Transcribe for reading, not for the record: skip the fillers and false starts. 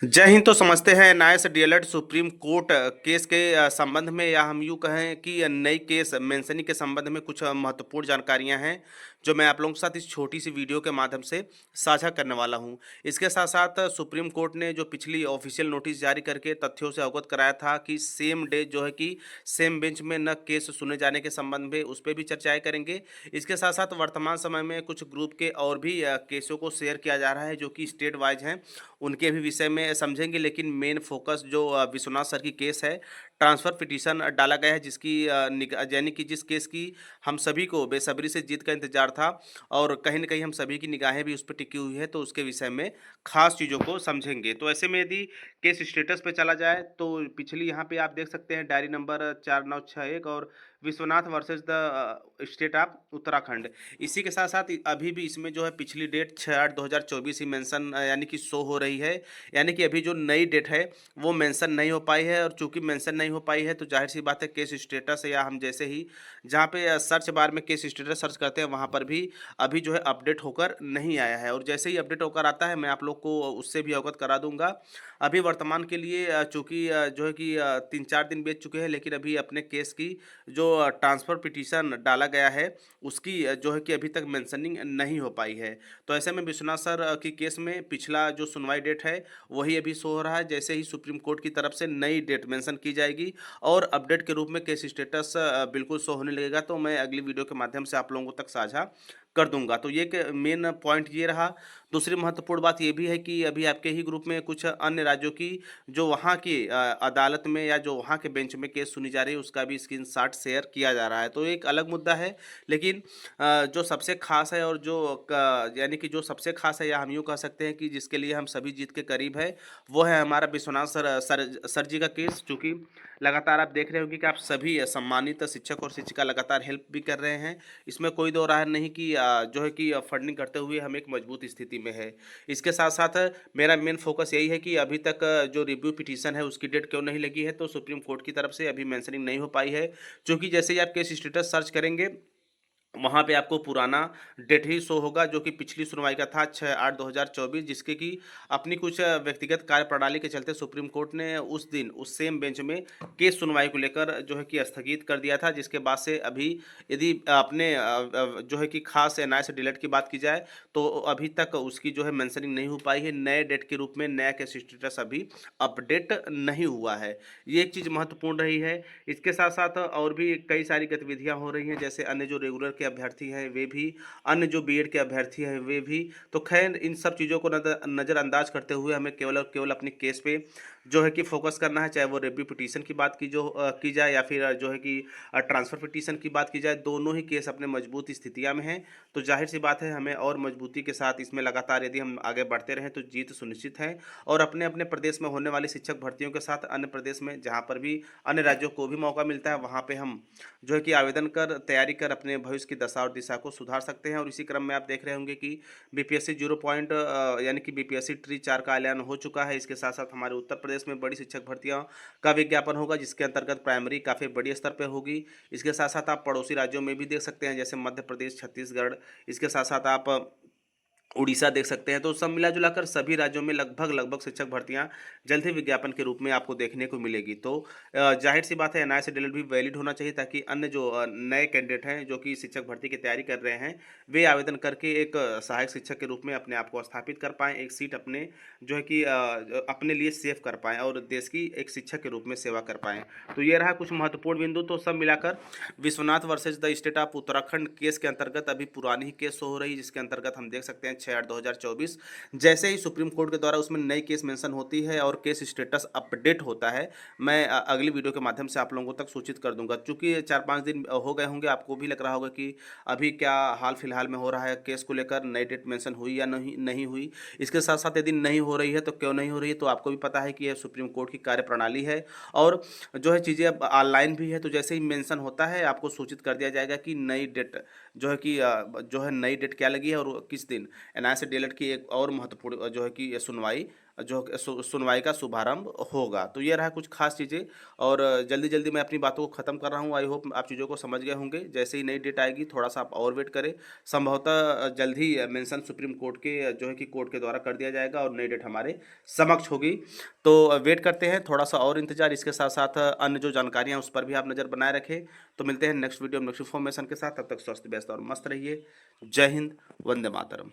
जय हिंद। तो समझते हैं न्याय डीएलएड सुप्रीम कोर्ट केस के संबंध में, या हम यूँ कहें कि नई केस मेंशनिंग के संबंध में कुछ महत्वपूर्ण जानकारियां हैं जो मैं आप लोगों के साथ इस छोटी सी वीडियो के माध्यम से साझा करने वाला हूं। इसके साथ साथ सुप्रीम कोर्ट ने जो पिछली ऑफिशियल नोटिस जारी करके तथ्यों से अवगत कराया था कि सेम डे जो है कि सेम बेंच में न केस सुने जाने के संबंध में, उस पर भी चर्चाएँ करेंगे। इसके साथ साथ वर्तमान समय में कुछ ग्रुप के और भी केसों को शेयर किया जा रहा है जो कि स्टेट वाइज हैं, उनके भी विषय में समझेंगे। लेकिन मेन फोकस जो विश्वनाथ सर की केस है, ट्रांसफ़र पिटीशन डाला गया है, जिसकी यानी कि जिस केस की हम सभी को बेसब्री से जीत का इंतजार था, और कहीं न कहीं हम सभी की निगाहें भी उस पर टिकी हुई है, तो उसके विषय में खास चीज़ों को समझेंगे। तो ऐसे में यदि केस स्टेटस पे चला जाए तो पिछली यहाँ पे आप देख सकते हैं डायरी नंबर 4961 और Vishwanath versus the state of Uttarakhand. इसी के साथ साथ अभी भी इसमें जो है पिछली डेट 6/8/2024 ही मेंशन यानी कि शो हो रही है। यानी कि अभी जो नई डेट है वो मेंशन नहीं हो पाई है, और चूंकि मेंशन नहीं हो पाई है तो जाहिर सी बात है केस स्टेटस, या हम जैसे ही जहाँ पे सर्च बार में केस स्टेटस सर्च करते हैं वहाँ पर भी अभी जो है अपडेट होकर नहीं आया है। और जैसे ही अपडेट होकर आता है मैं आप लोग को उससे भी अवगत करा दूंगा। अभी वर्तमान के लिए चूंकि जो है कि 3-4 दिन बीत चुके हैं, लेकिन अभी अपने केस की जो ट्रांसफ़र पिटीशन डाला गया है उसकी जो है कि अभी तक मेंशनिंग नहीं हो पाई है। तो ऐसे में विश्वनाथ सर की केस में पिछला जो सुनवाई डेट है वही अभी शो हो रहा है। जैसे ही सुप्रीम कोर्ट की तरफ से नई डेट मेंशन की जाएगी और अपडेट के रूप में केस स्टेटस बिल्कुल शो होने लगेगा, तो मैं अगली वीडियो के माध्यम से आप लोगों तक साझा कर दूंगा। तो ये मेन पॉइंट ये रहा। दूसरी महत्वपूर्ण बात ये भी है कि अभी आपके ही ग्रुप में कुछ अन्य राज्यों की जो वहाँ की अदालत में या जो वहाँ के बेंच में केस सुनी जा रही है उसका भी स्क्रीनशॉट शेयर किया जा रहा है। तो एक अलग मुद्दा है, लेकिन जो सबसे खास है और जो यानी कि जो सबसे खास है, या हम यूँ कह सकते हैं कि जिसके लिए हम सभी जीत के करीब है, वो है हमारा विश्वनाथ सर जी का केस। चूँकि लगातार आप देख रहे होंगे कि आप सभी सम्मानित शिक्षक और शिक्षिका लगातार हेल्प भी कर रहे हैं। इसमें कोई दो राय नहीं कि जो है कि फंडिंग करते हुए हम एक मजबूत स्थिति में है। इसके साथ साथ मेरा मेन फोकस यही है कि अभी तक जो रिव्यू पिटीशन है उसकी डेट क्यों नहीं लगी है, तो सुप्रीम कोर्ट की तरफ से अभी मेंशनिंग नहीं हो पाई है। क्योंकि जैसे ही आप केस स्टेटस सर्च करेंगे वहाँ पे आपको पुराना डेट ही शो होगा जो कि पिछली सुनवाई का था 6/8/2024, जिसके कि अपनी कुछ व्यक्तिगत कार्यप्रणाली के चलते सुप्रीम कोर्ट ने उस दिन उस सेम बेंच में केस सुनवाई को लेकर जो है कि स्थगित कर दिया था। जिसके बाद से अभी यदि अपने जो है कि खास एनआई से डिलीट की बात की जाए तो अभी तक उसकी जो है मेंशनिंग नहीं हो पाई है। नए डेट के रूप में नया केस स्टेटस अभी अपडेट नहीं हुआ है। ये एक चीज़ महत्वपूर्ण रही है। इसके साथ साथ और भी कई सारी गतिविधियां हो रही हैं, जैसे अन्य जो रेगुलर के अभ्यर्थी हैं वे भी, अन्य जो बीएड के अभ्यर्थी हैं वे भी। तो खैर इन सब चीज़ों को नज़रअंदाज करते हुए हमें केवल और केवल अपनी केस पे जो है कि फोकस करना है, चाहे वो रिव्यू पिटीशन की बात की जाए या फिर जो है कि ट्रांसफ़र पिटीशन की बात की जाए। दोनों ही केस अपने मजबूत स्थितियाँ में हैं। तो जाहिर सी बात है हमें और मजबूती के साथ इसमें लगातार यदि हम आगे बढ़ते रहें तो जीत सुनिश्चित है। और अपने अपने प्रदेश में होने वाली शिक्षक भर्तियों के साथ अन्य प्रदेश में जहाँ पर भी अन्य राज्यों को भी मौका मिलता है वहाँ पे हम जो है कि आवेदन कर तैयारी कर अपने भविष्य की दशा और दिशा को सुधार सकते हैं। और इसी क्रम में आप देख रहे होंगे कि बीपीएससी 0 पॉइंट यानी कि बीपीएससी ट्री 4 का ऐलान हो चुका है। इसके साथ साथ हमारे उत्तर प्रदेश में बड़ी शिक्षक भर्तियों का विज्ञापन होगा, जिसके अंतर्गत प्राइमरी काफ़ी बड़ी स्तर पर होगी। इसके साथ साथ आप पड़ोसी राज्यों में भी देख सकते हैं, जैसे मध्य प्रदेश, छत्तीसगढ़। इसके साथ साथ आप उड़ीसा देख सकते हैं। तो सब मिला जुलाकर सभी राज्यों में लगभग लगभग शिक्षक भर्तियां जल्द ही विज्ञापन के रूप में आपको देखने को मिलेगी। तो जाहिर सी बात है एनआई से डीएलएड भी वैलिड होना चाहिए, ताकि अन्य जो नए कैंडिडेट हैं जो कि शिक्षक भर्ती की तैयारी कर रहे हैं वे आवेदन करके एक सहायक शिक्षक के रूप में अपने आप को स्थापित कर पाएँ, एक सीट अपने जो है कि अपने लिए सेव कर पाएँ और देश की एक शिक्षक के रूप में सेवा कर पाएँ। तो ये रहा कुछ महत्वपूर्ण बिंदु। तो सब मिलाकर Vishwanath versus the state of Uttarakhand case के अंतर्गत अभी पुरानी ही केस हो रही है, जिसके अंतर्गत हम देख सकते हैं 6/8/2024। जैसे ही सुप्रीम कोर्ट के द्वारा उसमें नई केस मेंशन होती है और केस स्टेटस अपडेट होता है, मैं अगली वीडियो के माध्यम से आप लोगों तक सूचित कर दूंगा। चूंकि 4-5 दिन हो गए होंगे, आपको भी लग रहा होगा कि अभी क्या हाल फिलहाल में हो रहा है, केस को लेकर नई डेट मेंशन हुई या नहीं नहीं हुई। इसके साथ साथ यदि नहीं हो रही है तो क्यों नहीं हो रही है, तो आपको भी पता है कि यह सुप्रीम कोर्ट की कार्यप्रणाली है और जो है चीज़ें अब ऑनलाइन भी है। तो जैसे ही मेंशन होता है आपको सूचित कर दिया जाएगा कि नई डेट जो है कि जो है नई डेट क्या लगी है और किस दिन। एनआईएस डीएलएड की एक और महत्वपूर्ण जो है कि सुनवाई सुनवाई का शुभारंभ होगा। तो ये रहा कुछ खास चीज़ें, और जल्दी जल्दी मैं अपनी बातों को ख़त्म कर रहा हूँ। आई होप आप चीज़ों को समझ गए होंगे। जैसे ही नई डेट आएगी थोड़ा सा आप और वेट करें, संभवतः जल्द ही मेंशन सुप्रीम कोर्ट के जो है कि कोर्ट के द्वारा कर दिया जाएगा और नई डेट हमारे समक्ष होगी। तो वेट करते हैं, थोड़ा सा और इंतजार। इसके साथ साथ अन्य जो जानकारियाँ उस पर भी आप नज़र बनाए रखें। तो मिलते हैं नेक्स्ट वीडियो में नेक्स्ट इन्फॉर्मेशन के साथ। तब तक स्वस्थ व्यस्त और मस्त रहिए। जय हिंद, वंदे मातरम।